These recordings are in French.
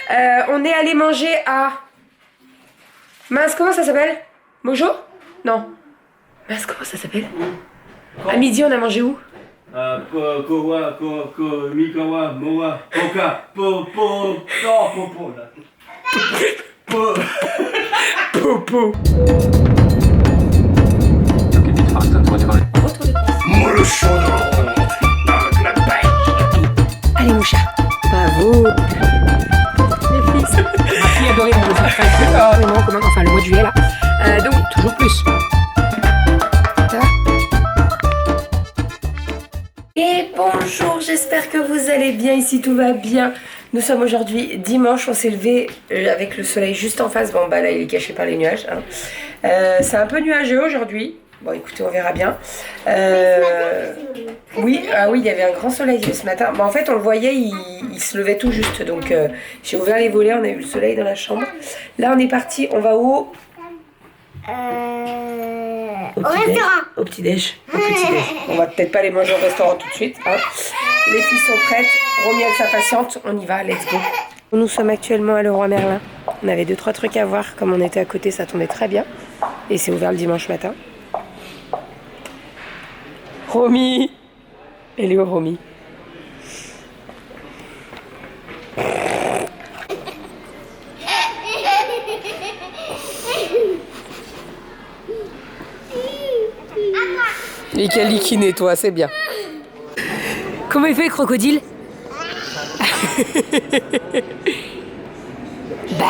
On est allé manger à... Mince, comment ça s'appelle? Mojo? Non. Mince, comment ça s'appelle? À midi, on a mangé où? Mikawa, Moa, Poka, Popo, là. Popo. Allez mon chat. Bravo. Les fils. Ma fille adorait mon enfin, enfin le mois de juillet là. Donc toujours plus. Ça va? Et bonjour, j'espère que vous allez bien. Ici tout va bien. Nous sommes aujourd'hui dimanche, on s'est levé avec le soleil juste en face. Bon bah là il est caché par les nuages. Hein. C'est un peu nuageux aujourd'hui. Bon écoutez, on verra bien. Oui, ah oui, il y avait un grand soleil ce matin. Mais en fait on le voyait, il se levait tout juste. Donc j'ai ouvert les volets, on a eu le soleil dans la chambre. Là on est parti, on va où? Au restaurant. Au petit-déj. On va peut-être pas aller manger au restaurant tout de suite. Hein. Les filles sont prêtes. Romy elle s'impatiente. On y va, let's go. Nous sommes actuellement à Leroy Merlin. On avait 2-3 trucs à voir. Comme on était à côté, ça tombait très bien. Et c'est ouvert le dimanche matin. Romy. Elle est où Romy? Et quel liquiné toi, c'est bien. Comment il fait le crocodile? Bah.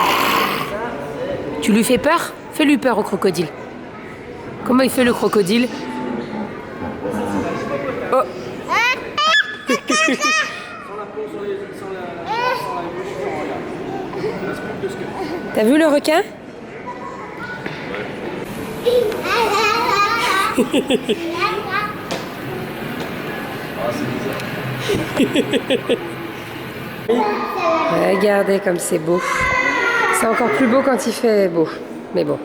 Tu lui fais peur? Fais-lui peur au crocodile. Comment il fait le crocodile? Oh. T'as vu le requin? Regardez comme c'est beau. C'est encore plus beau quand il fait beau. Mais bon.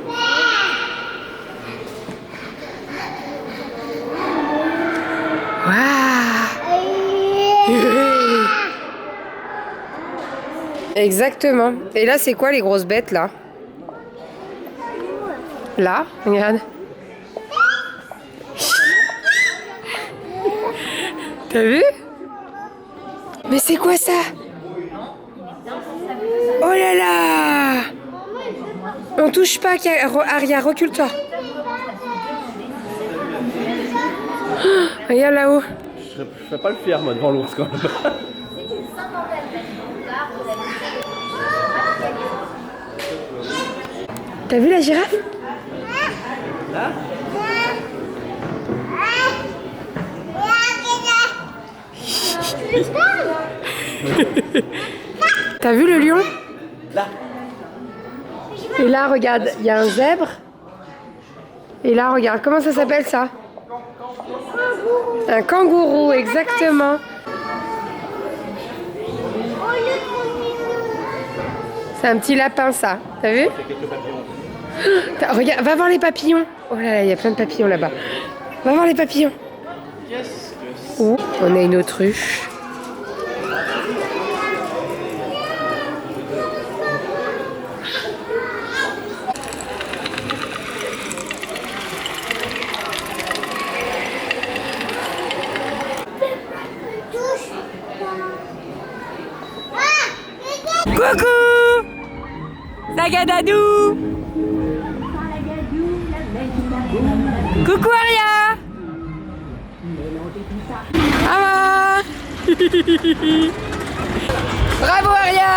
Waouh. Exactement. Et là, c'est quoi les grosses bêtes là? Là, regarde. T'as vu? Mais c'est quoi ça? Oh là là! On touche pas, Aria, recule-toi. Oh, regarde là-haut. Je serais pas le fier moi devant l'ours quand même. T'as vu la girafe? Là? T'as vu le lion? Là. Et là, regarde, il y a un zèbre. Et là, regarde, comment ça s'appelle ça? Un kangourou, exactement. C'est un petit lapin, ça. T'as vu? Regarde, va voir les papillons. Oh là là, il y a plein de papillons là-bas. Va voir les papillons. Oh, on a une autruche. Coucou Sagadadou. Coucou Aria. Ah. Bravo Aria.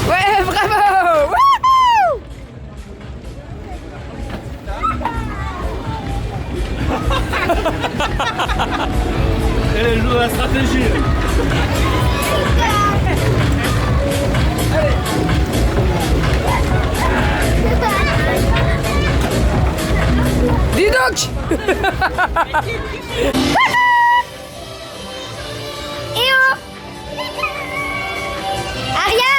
Ouais, bravo. Wouhou. Elle joue à la stratégie. Dis donc. Eh oh. Aria.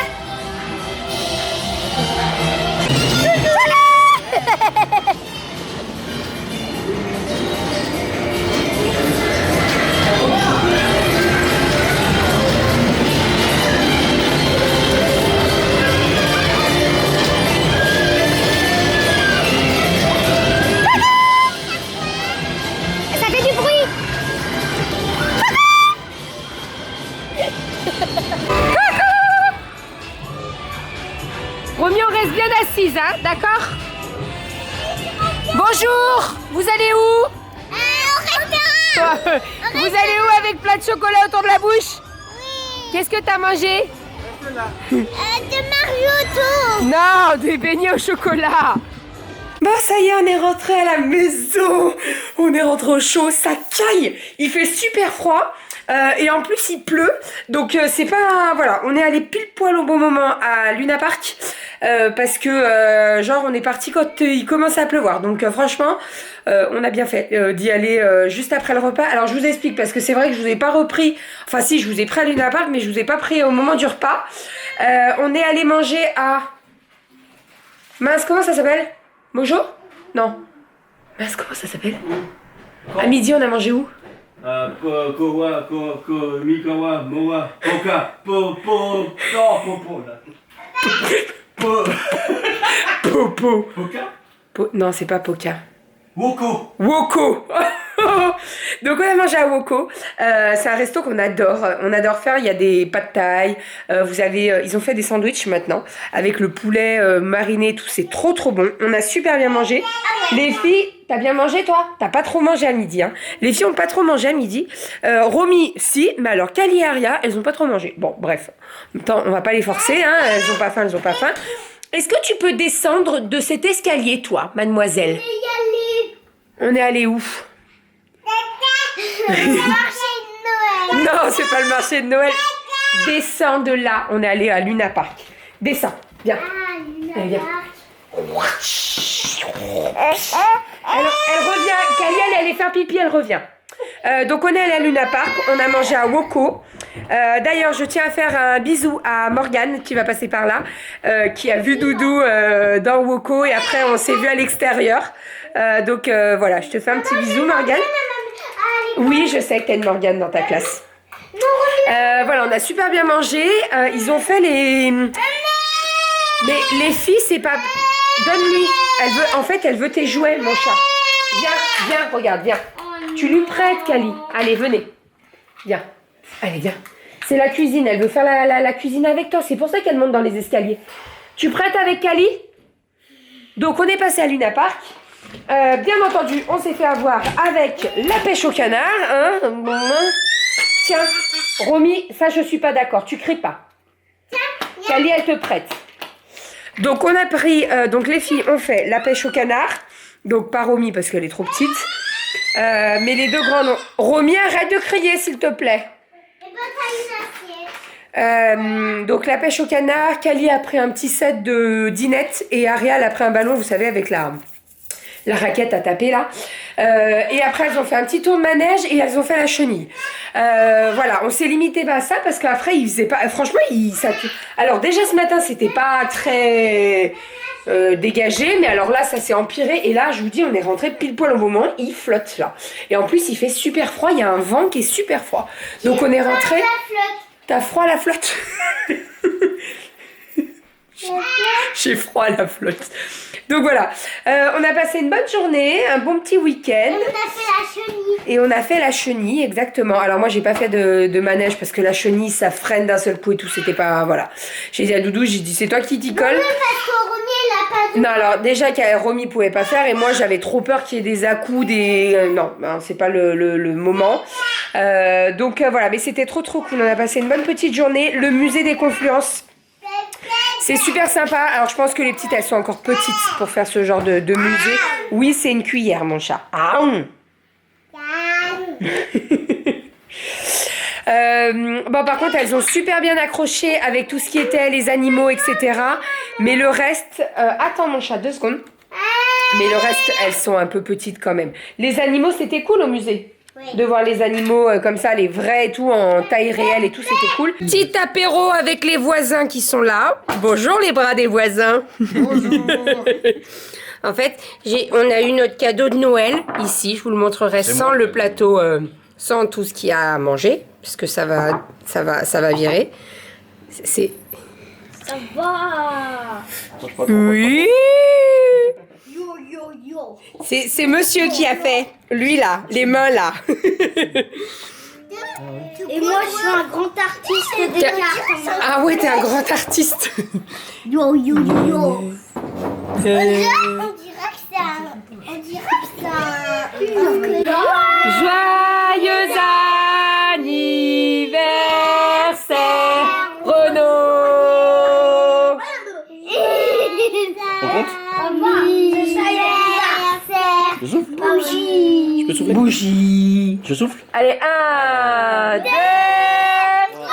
surprise, hein, d'accord? Bonjour. Vous allez où? Vous allez où avec plein de chocolat autour de la bouche? Oui. Qu'est-ce que t'as mangé? De Mario. Non, des beignets au chocolat. Bon, ça y est, on est rentré à la maison. On est rentré au chaud, ça caille. Il fait super froid. Et en plus il pleut, donc c'est pas... Voilà, on est allé pile poil au bon moment à Luna Park, parce que genre on est parti quand il commence à pleuvoir, donc franchement on a bien fait d'y aller juste après le repas. Alors je vous explique, parce que c'est vrai que je vous ai pas repris, enfin si, je vous ai pris à Luna Park, mais je vous ai pas pris au moment du repas. On est allé manger à... Mince, comment ça s'appelle? Mojo? Non. Mince, comment ça s'appelle? À midi on a mangé où? Mikawa, Moa, Poka, Popo. Poka? Non, c'est pas Poka. Woko. Woko. Donc on a mangé à Woko. C'est un resto qu'on adore. On adore faire. Il y a des pad thai. Vous avez, ils ont fait des sandwichs maintenant avec le poulet mariné. Tout, c'est trop bon. On a super bien mangé. Les filles, t'as bien mangé toi? T'as pas trop mangé à midi, hein? Les filles ont pas trop mangé à midi. Romy, si, mais alors Kali et Aria, elles ont pas trop mangé. Bon, bref. En même temps, on va pas les forcer, hein? Elles ont pas faim, elles ont pas faim. Est-ce que tu peux descendre de cet escalier, toi, mademoiselle? On est allé où? Le marché de Noël. Non, c'est pas le marché de Noël. Descends de là. On est allé à Luna Park. Descends. Viens. Allez, viens. Elle revient. Kali, elle allait faire pipi, elle revient. Donc on est allé à Luna Park. On a mangé à Woko. D'ailleurs, je tiens à faire un bisou à Morgane qui va passer par là, qui a vu Doudou dans Woko, et après on s'est vu à l'extérieur. Donc voilà, je te fais un petit bisou, Morgane. Oui, je sais que t'as une Morgane dans ta classe. Voilà, on a super bien mangé. Ils ont fait les... Mais les filles, c'est pas... Donne-lui. En fait, elle veut tes jouets, mon chat. Viens, regarde, viens. Tu lui prêtes, Kali. Allez, venez. Viens. Allez, viens. C'est la cuisine, elle veut faire la cuisine avec toi. C'est pour ça qu'elle monte dans les escaliers. Tu prêtes avec Kali? Donc, on est passé à Luna Park. Bien entendu, on s'est fait avoir avec la pêche au canard. Hein. Tiens, Romy, ça, je suis pas d'accord. Tu cries pas. Kali, elle te prête. Donc, on a pris... donc, les filles ont fait la pêche au canard. Donc, pas Romy, parce qu'elle est trop petite. Mais les deux grands, non. Romy, arrête de crier, s'il te plaît. Donc la pêche au canard, Kali a pris un petit set de dinettes et Ariel a pris un ballon, vous savez, avec la raquette à taper là. Et après elles ont fait un petit tour de manège et elles ont fait la chenille. Voilà, on s'est limité à ça parce qu'après ils faisaient pas... Franchement, alors déjà ce matin c'était pas très... dégagé, mais alors là ça s'est empiré et là je vous dis on est rentré pile poil au moment, il flotte là et en plus il fait super froid, il y a un vent qui est super froid, donc on est rentré. T'as froid à la flotte? J'ai froid à la flotte. Donc voilà, on a passé une bonne journée, un bon petit week-end. On a fait la chenille. Et on a fait la chenille, exactement. Alors moi j'ai pas fait de manège parce que la chenille ça freine d'un seul coup et tout, c'était pas... Voilà. J'ai dit à Doudou, j'ai dit c'est toi qui t'y colle. Non, parce que Romy elle a pas de... Non, alors déjà Romy pouvait pas faire et moi j'avais trop peur qu'il y ait des à-coups, non, c'est pas le moment. Donc voilà, mais c'était trop cool. On a passé une bonne petite journée. Le musée des confluences, c'est super sympa. Alors je pense que les petites elles sont encore petites pour faire ce genre de musée. Oui, c'est une cuillère mon chat. Ah, bon par contre elles ont super bien accroché avec tout ce qui était les animaux, etc. Mais le reste, attends mon chat 2 secondes. Mais le reste elles sont un peu petites quand même. Les animaux c'était cool au musée. Oui. De voir les animaux comme ça, les vrais et tout, en taille réelle et tout, c'était cool. Petit apéro avec les voisins qui sont là. Bonjour les bras des voisins. Bonjour. En fait, on a eu notre cadeau de Noël ici. Je vous le montrerai sans le plateau, sans tout ce qu'il y a à manger, parce que ça va virer. C'est... Ça va. Oui. Yo, yo, yo. C'est monsieur qui a fait. Lui là, les mains là. Et moi, je suis un grand artiste des cartes. Ah ouais, t'es un grand artiste. Yo, yo, yo. On dirait que c'est Joyeux anniversaire, Renaud. On compte? Je souffle? Bougie. Je peux souffler? Bougie. Je souffle? Allez, 1, 2, 3.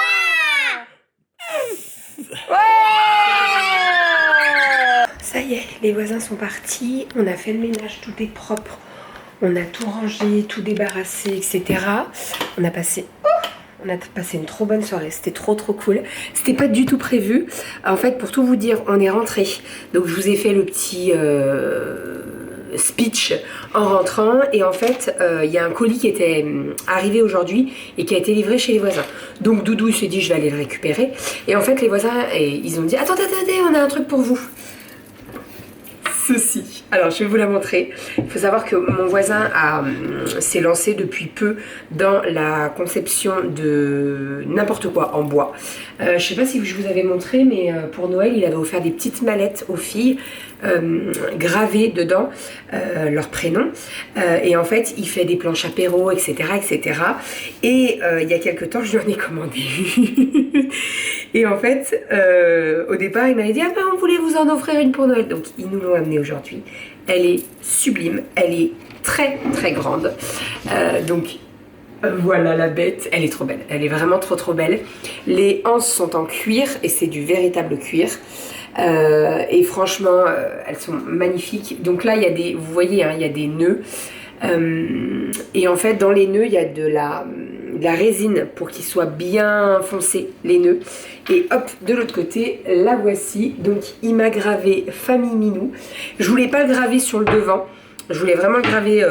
Ouais. Ça y est, les voisins sont partis. On a fait le ménage, tout est propre. On a tout rangé, tout débarrassé, etc. On a passé une trop bonne soirée, c'était trop cool. C'était pas du tout prévu. En fait, pour tout vous dire, on est rentré. Donc je vous ai fait le petit speech en rentrant. Et en fait, il y a un colis qui était arrivé aujourd'hui et qui a été livré chez les voisins. Donc Doudou s'est dit, je vais aller le récupérer. Et en fait, les voisins, ils ont dit, attendez, on a un truc pour vous. Ceci. Alors je vais vous la montrer. Il faut savoir que mon voisin s'est lancé depuis peu dans la conception de n'importe quoi en bois. Je sais pas si je vous avais montré, mais pour Noël il avait offert des petites mallettes aux filles gravées dedans leur prénom. Et en fait il fait des planches apéro, etc. etc. Et il y a quelques temps je lui en ai commandé. Et en fait au départ il m'avait dit, ah ben on voulait vous en offrir une pour Noël. Donc ils nous l'ont amenée aujourd'hui. Elle est sublime, elle est très grande. Donc voilà la bête, elle est trop belle, elle est vraiment trop belle. Les anses sont en cuir et c'est du véritable cuir. Et franchement elles sont magnifiques. Donc là il y a des, vous voyez hein, il y a des nœuds. Et en fait dans les nœuds il y a de la résine pour qu'ils soient bien foncés les nœuds. Et hop, de l'autre côté, la voici. Donc il m'a gravé Famille Minou. Je voulais pas le graver sur le devant, je voulais vraiment le graver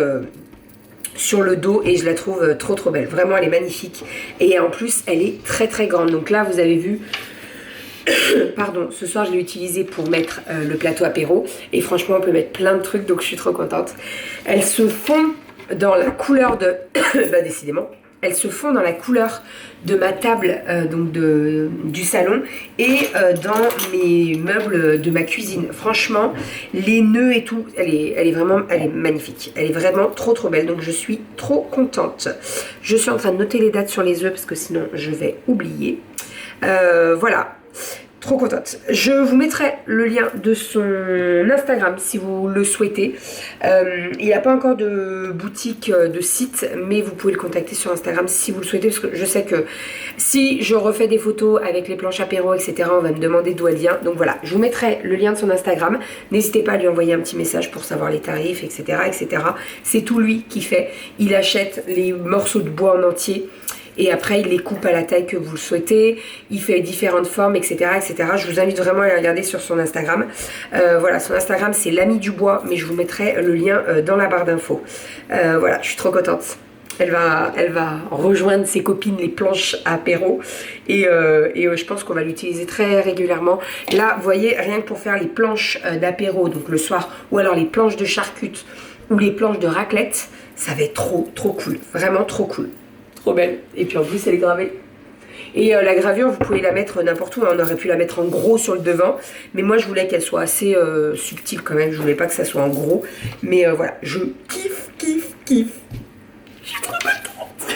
sur le dos et je la trouve trop belle. Vraiment elle est magnifique et en plus elle est très grande. Donc là vous avez vu pardon, ce soir je l'ai utilisé pour mettre le plateau apéro et franchement on peut mettre plein de trucs, donc je suis trop contente. Elle se fond dans la couleur de bah décidément elles se font dans la couleur de ma table donc du salon et dans mes meubles de ma cuisine. Franchement les nœuds et tout, elle est magnifique, elle est vraiment trop belle, donc je suis trop contente. Je suis en train de noter les dates sur les œufs parce que sinon je vais oublier. Voilà, trop contente. Je vous mettrai le lien de son Instagram si vous le souhaitez. Il n'a pas encore de boutique, de site, mais vous pouvez le contacter sur Instagram si vous le souhaitez, parce que je sais que si je refais des photos avec les planches apéro, etc., on va me demander d'où elle vient. Donc voilà, je vous mettrai le lien de son Instagram. N'hésitez pas à lui envoyer un petit message pour savoir les tarifs, etc., etc. C'est tout lui qui fait. Il achète les morceaux de bois en entier. Et après il les coupe à la taille que vous le souhaitez, il fait différentes formes, etc., etc. Je vous invite vraiment à aller regarder sur son Instagram. Voilà, son Instagram c'est l'ami du bois, mais je vous mettrai le lien dans la barre d'infos. Voilà, je suis trop contente. Elle va rejoindre ses copines les planches à apéro et je pense qu'on va l'utiliser très régulièrement. Là vous voyez, rien que pour faire les planches d'apéro, donc le soir, ou alors les planches de charcutes ou les planches de raclette, ça va être trop cool, vraiment trop cool. Trop belle. Et puis en plus elle est gravée. Et la gravure vous pouvez la mettre n'importe où, hein. On aurait pu la mettre en gros sur le devant, mais moi je voulais qu'elle soit assez subtile quand même, je voulais pas que ça soit en gros, mais voilà, je kiffe. Je suis trop contente.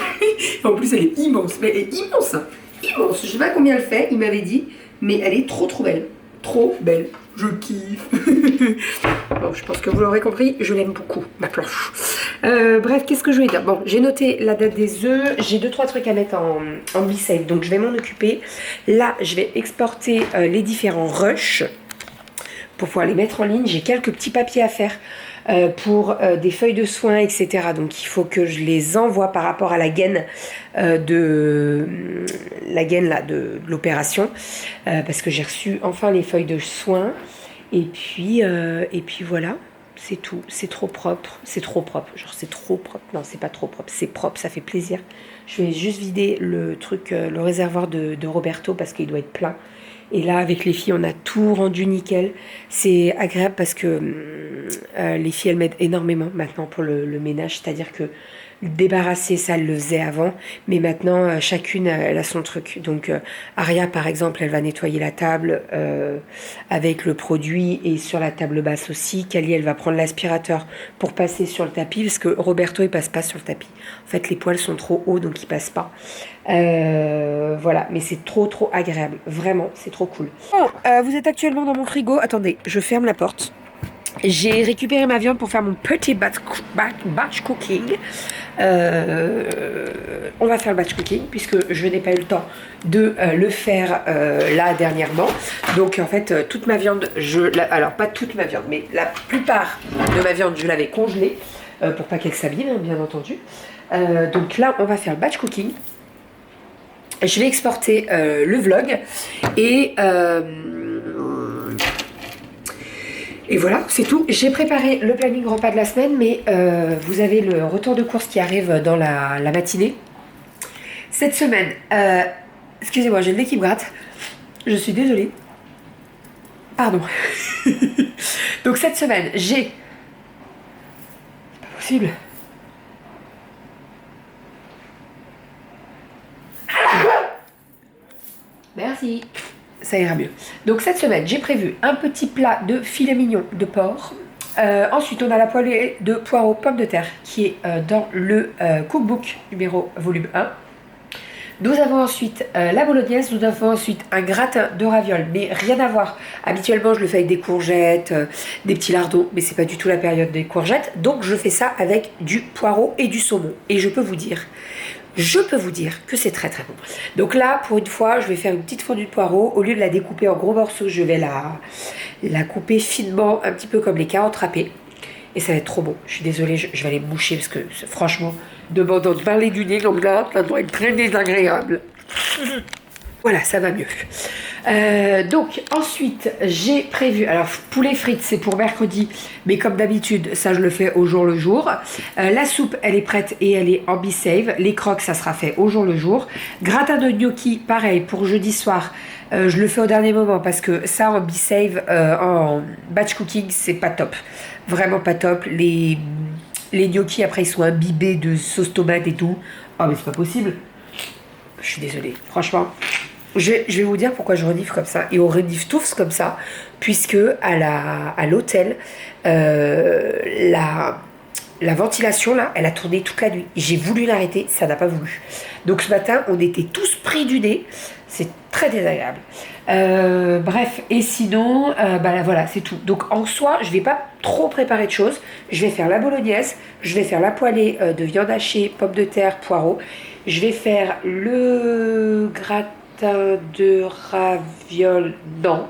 En plus elle est immense, mais elle est immense, hein. Immense, je sais pas combien elle fait, il m'avait dit, mais elle est trop belle. Trop belle, je kiffe. Bon, je pense que vous l'aurez compris, je l'aime beaucoup, ma planche. Bref, qu'est-ce que je vais dire? Bon, j'ai noté la date des œufs, j'ai 2-3 trucs à mettre en Be-Safe, donc je vais m'en occuper. Là, je vais exporter les différents rushs pour pouvoir les mettre en ligne. J'ai quelques petits papiers à faire pour des feuilles de soins, etc. Donc il faut que je les envoie par rapport à la gaine de l'opération, parce que j'ai reçu enfin les feuilles de soins. Et puis voilà, c'est tout. C'est trop propre, genre c'est trop propre. Non, c'est pas trop propre, c'est propre, ça fait plaisir. Je vais juste vider le truc, le réservoir de Roberto parce qu'il doit être plein. Et là, avec les filles, on a tout rendu nickel. C'est agréable parce que les filles, elles m'aident énormément maintenant pour le ménage. C'est-à-dire que débarrasser, ça, elle le faisait avant. Mais maintenant, chacune, elle a son truc. Donc, Aria, par exemple, elle va nettoyer la table avec le produit et sur la table basse aussi. Kali, elle va prendre l'aspirateur pour passer sur le tapis parce que Roberto, il passe pas sur le tapis. En fait, les poils sont trop hauts, donc il passe pas. Voilà, mais c'est trop agréable. Vraiment, c'est trop cool. Bon, vous êtes actuellement dans mon frigo. Attendez, je ferme la porte. J'ai récupéré ma viande pour faire mon petit batch cooking. On va faire le batch cooking puisque je n'ai pas eu le temps de le faire là dernièrement. Donc en fait toute ma viande, alors pas toute ma viande, mais la plupart de ma viande je l'avais congelée pour pas qu'elle s'abîme, hein, bien entendu. Donc là on va faire le batch cooking. Je vais exporter le vlog et voilà, c'est tout. J'ai préparé le planning repas de la semaine, mais vous avez le retour de course qui arrive dans la matinée. Cette semaine, excusez-moi, j'ai le nez qui me gratte. Je suis désolée. Pardon. Donc cette semaine, j'ai... C'est pas possible. Merci. Ça ira mieux. Donc cette semaine, j'ai prévu un petit plat de filet mignon de porc. Ensuite, on a la poêlée de poireaux pommes de terre qui est dans le cookbook numéro volume 1. Nous avons ensuite la bolognaise, nous avons ensuite un gratin de ravioles, mais rien à voir. Habituellement, je le fais avec des courgettes, des petits lardons, mais c'est pas du tout la période des courgettes. Donc, je fais ça avec du poireau et du saumon. Et je peux vous dire que c'est très bon. Donc là, pour une fois, je vais faire une petite fondue de poireau. Au lieu de la découper en gros morceaux, je vais la couper finement, un petit peu comme les carottes râpées. Et ça va être trop bon. Je suis désolée, je vais aller me moucher parce que franchement, demandant de parler du nez comme là, ça doit être très désagréable. Voilà, ça va mieux. Donc ensuite j'ai prévu, alors poulet frites c'est pour mercredi, mais comme d'habitude ça je le fais au jour le jour. La soupe elle est prête et elle est en be-save. Les croques ça sera fait au jour le jour. Gratin de gnocchi pareil pour jeudi soir. Je le fais au dernier moment parce que ça en be-save, en batch cooking c'est pas top, vraiment pas top. Les gnocchis après ils sont imbibés de sauce tomate et tout. Oh mais c'est pas possible. Je suis désolée, franchement. Je vais vous dire pourquoi je renifle comme ça. Et on renifle tous comme ça, puisque à l'hôtel, la ventilation, là, elle a tourné toute la nuit. J'ai voulu l'arrêter, ça n'a pas voulu. Donc ce matin, on était tous pris du nez. C'est très désagréable. Bref, et sinon, là, voilà, c'est tout. Donc en soi, je ne vais pas trop préparer de choses. Je vais faire la bolognaise, je vais faire la poêlée de viande hachée, pommes de terre, poireaux. Je vais faire le gratin de ravioles, non.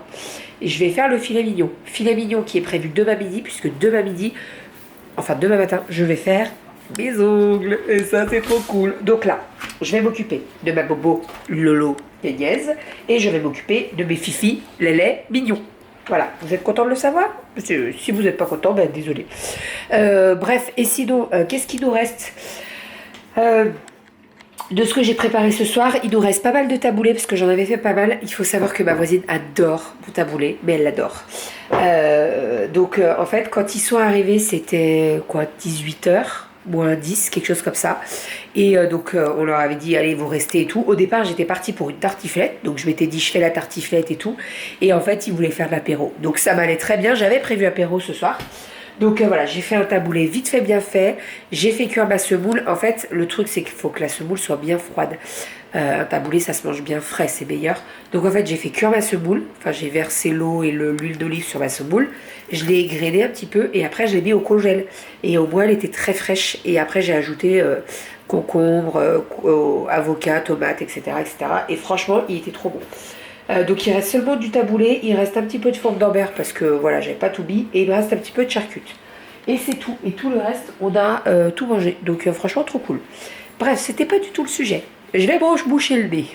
Et je vais faire le filet mignon. Filet mignon qui est prévu demain midi, puisque demain matin, je vais faire mes ongles. Et ça, c'est trop cool. Donc là, je vais m'occuper de ma bobo Lolo Niaise et je vais m'occuper de mes fifis Lélé Mignon. Voilà, vous êtes content de le savoir? Si vous n'êtes pas content, ben désolé. Bref, et sinon, qu'est-ce qu'il nous reste? De ce que j'ai préparé ce soir, il nous reste pas mal de taboulé parce que j'en avais fait pas mal. Il faut savoir que ma voisine adore mon taboulé, mais elle l'adore. Donc en fait, quand ils sont arrivés, c'était quoi, 18h, moins 10, quelque chose comme ça. Et donc on leur avait dit, allez, vous restez et tout. Au départ, j'étais partie pour une tartiflette. Donc je m'étais dit, je fais la tartiflette et tout. Et en fait, ils voulaient faire de l'apéro. Donc ça m'allait très bien. J'avais prévu apéro ce soir. Donc voilà, j'ai fait un taboulé vite fait, bien fait. J'ai fait cuire ma semoule. En fait, le truc, c'est qu'il faut que la semoule soit bien froide. Un taboulé, ça se mange bien frais, c'est meilleur. Donc en fait, j'ai fait cuire ma semoule. Enfin, j'ai versé l'eau et l'huile d'olive sur ma semoule. Je l'ai égrenée un petit peu et après, je l'ai mis au congèle. Et au moins, elle était très fraîche. Et après, j'ai ajouté concombre, avocat, tomate, etc., etc. Et franchement, il était trop bon. Donc il reste seulement du taboulé, il reste un petit peu de fourme d'Ambert parce que voilà, j'avais pas tout mis, et il me reste un petit peu de charcute. Et c'est tout. Et tout le reste, on a tout mangé. Donc franchement, trop cool. Bref, c'était pas du tout le sujet. Je vais boucher le nez.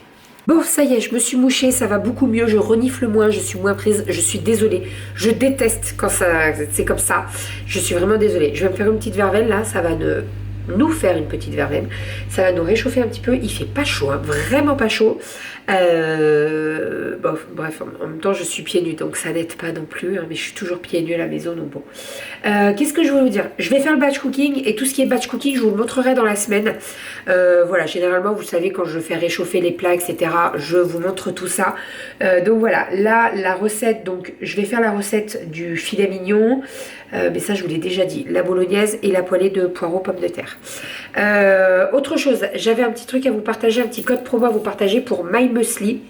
Bon, ça y est, je me suis mouchée, ça va beaucoup mieux, je renifle moins, je suis moins prise, je suis désolée. Je déteste quand c'est comme ça. Je suis vraiment désolée. Je vais me faire une petite verveine là, ça va ne nous faire une petite verveine. Ça va nous réchauffer un petit peu. Il fait pas chaud, hein, vraiment pas chaud. Bon, bref, en même temps je suis pieds nus, donc ça n'aide pas non plus, hein, mais je suis toujours pieds nus à la maison, donc bon. Qu'est-ce que je voulais vous dire? Je vais faire le batch cooking, et tout ce qui est batch cooking, je vous le montrerai dans la semaine. Voilà, généralement, vous savez, quand je fais réchauffer les plats, etc., je vous montre tout ça. Donc voilà, là, la recette, donc je vais faire la recette du filet mignon, mais ça, je vous l'ai déjà dit, la bolognaise et la poêlée de poireaux pommes de terre. Autre chose, j'avais un petit truc à vous partager, un petit code promo à vous partager pour My Muesli.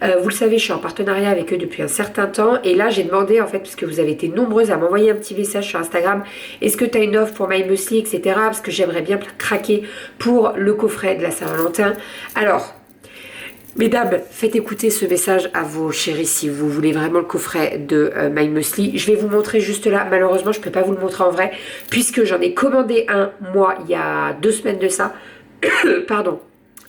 Vous le savez, je suis en partenariat avec eux depuis un certain temps, et là j'ai demandé en fait, parce que vous avez été nombreuses à m'envoyer un petit message sur Instagram, est-ce que tu as une offre pour My Muesli, etc., parce que j'aimerais bien craquer pour le coffret de la Saint-Valentin. Alors, mesdames, faites écouter ce message à vos chéris si vous voulez vraiment le coffret de My Muesli. Je vais vous montrer juste là. Malheureusement, je ne peux pas vous le montrer en vrai, puisque j'en ai commandé un, moi, il y a 2 semaines de ça. Pardon.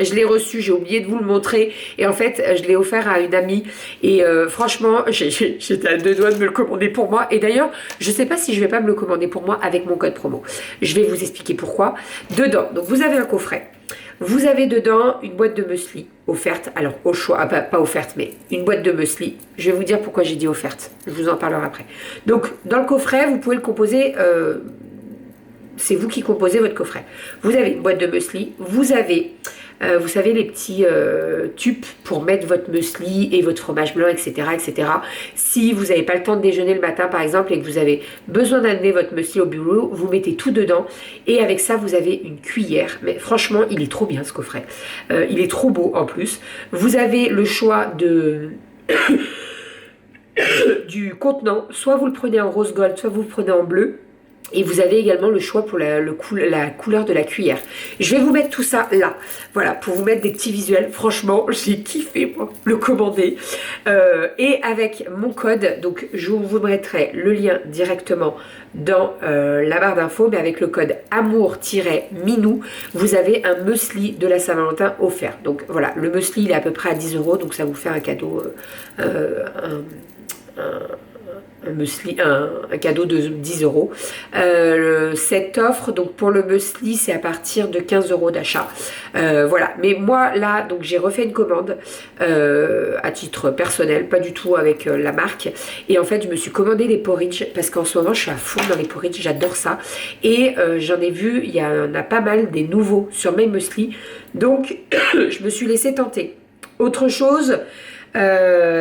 Je l'ai reçu, j'ai oublié de vous le montrer, et en fait je l'ai offert à une amie, et franchement j'étais à 2 doigts de me le commander pour moi, et d'ailleurs je sais pas si je vais pas me le commander pour moi avec mon code promo. Je vais vous expliquer pourquoi. Dedans, donc vous avez un coffret, vous avez dedans une boîte de muesli offerte, alors au choix, pas offerte, mais une boîte de muesli. Je vais vous dire pourquoi j'ai dit offerte, je vous en parlerai après. Donc dans le coffret, vous pouvez le composer, c'est vous qui composez votre coffret. Vous avez une boîte de muesli, vous avez vous savez, les petits tubes pour mettre votre muesli et votre fromage blanc, etc., etc. Si vous n'avez pas le temps de déjeuner le matin, par exemple, et que vous avez besoin d'amener votre muesli au bureau, vous mettez tout dedans. Et avec ça, vous avez une cuillère. Mais franchement, il est trop bien, ce coffret. Il est trop beau, en plus. Vous avez le choix de... du contenant. Soit vous le prenez en rose gold, soit vous le prenez en bleu. Et vous avez également le choix pour la couleur de la cuillère. Je vais vous mettre tout ça là. Voilà, pour vous mettre des petits visuels. Franchement, j'ai kiffé, moi, le commander. Et avec mon code, donc je vous mettrai le lien directement dans la barre d'infos, mais avec le code amour-minou, vous avez un muesli de la Saint-Valentin offert. Donc voilà, le muesli, il est à peu près à 10 €, donc ça vous fait un cadeau, un muesli, un cadeau de 10 €. Cette offre, donc pour le muesli, c'est à partir de 15 € d'achat. Voilà, mais moi là, donc j'ai refait une commande à titre personnel, pas du tout avec la marque. Et en fait, je me suis commandé des porridge parce qu'en ce moment, je suis à fond dans les porridge, j'adore ça. Et j'en ai vu, il y en a pas mal des nouveaux sur My Muesli. Donc, je me suis laissée tenter. Autre chose,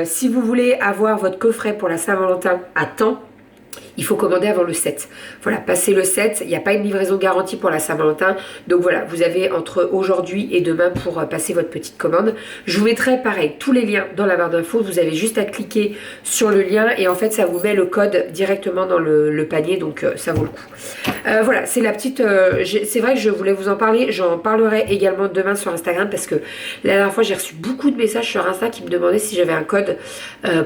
si vous voulez avoir votre coffret pour la Saint-Valentin à temps, il faut commander avant le 7. Voilà, passez le 7, il n'y a pas une livraison garantie pour la Saint-Valentin. Donc voilà, vous avez entre aujourd'hui et demain pour passer votre petite commande. Je vous mettrai pareil tous les liens dans la barre d'infos. Vous avez juste à cliquer sur le lien et en fait ça vous met le code directement dans le panier, donc ça vaut le coup. Voilà, c'est la petite... c'est vrai que je voulais vous en parler. J'en parlerai également demain sur Instagram parce que la dernière fois j'ai reçu beaucoup de messages sur Insta qui me demandaient si j'avais un code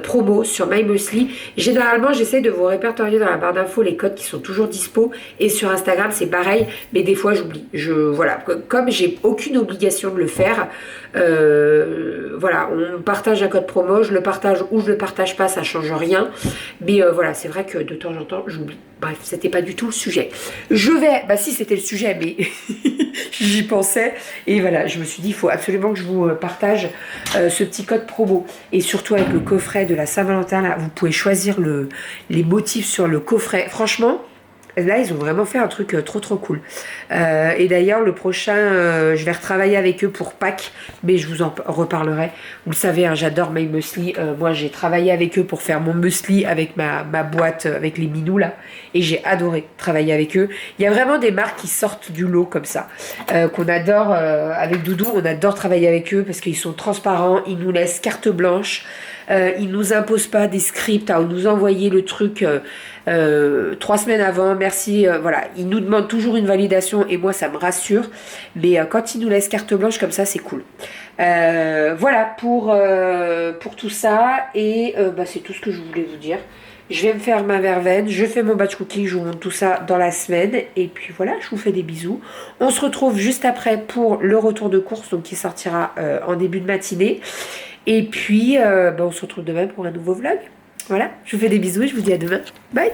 promo sur My Muesli. Généralement j'essaie de vous répertorier dans la barre d'infos les codes qui sont toujours dispo, et sur Instagram c'est pareil, mais des fois j'oublie. Voilà, comme j'ai aucune obligation de le faire, voilà, on partage un code promo, je le partage ou je le partage pas, ça change rien, mais voilà, c'est vrai que de temps en temps j'oublie. Bref, c'était pas du tout le sujet. Bah si, c'était le sujet, mais j'y pensais, et voilà, je me suis dit il faut absolument que je vous partage ce petit code promo, et surtout avec le coffret de la Saint-Valentin là, vous pouvez choisir les motifs sur le coffret. Franchement, là ils ont vraiment fait un truc trop cool. Et d'ailleurs le prochain, je vais retravailler avec eux pour Pâques, mais je vous en reparlerai. Vous le savez, hein, j'adore My Muesli. Moi j'ai travaillé avec eux pour faire mon muesli avec ma boîte avec les minous là, et j'ai adoré travailler avec eux. Il y a vraiment des marques qui sortent du lot comme ça, qu'on adore. Avec Doudou, on adore travailler avec eux parce qu'ils sont transparents, ils nous laissent carte blanche. Ils nous imposent pas des scripts à nous envoyer le truc 3 semaines avant, merci, voilà, ils nous demandent toujours une validation et moi ça me rassure, mais quand ils nous laissent carte blanche comme ça c'est cool. Voilà pour tout ça, et bah, c'est tout ce que je voulais vous dire. Je vais me faire ma verveine, je fais mon batch cooking, je vous montre tout ça dans la semaine, et puis voilà, je vous fais des bisous. On se retrouve juste après pour le retour de course, donc qui sortira en début de matinée. Et puis, on se retrouve demain pour un nouveau vlog. Voilà, je vous fais des bisous et je vous dis à demain. Bye!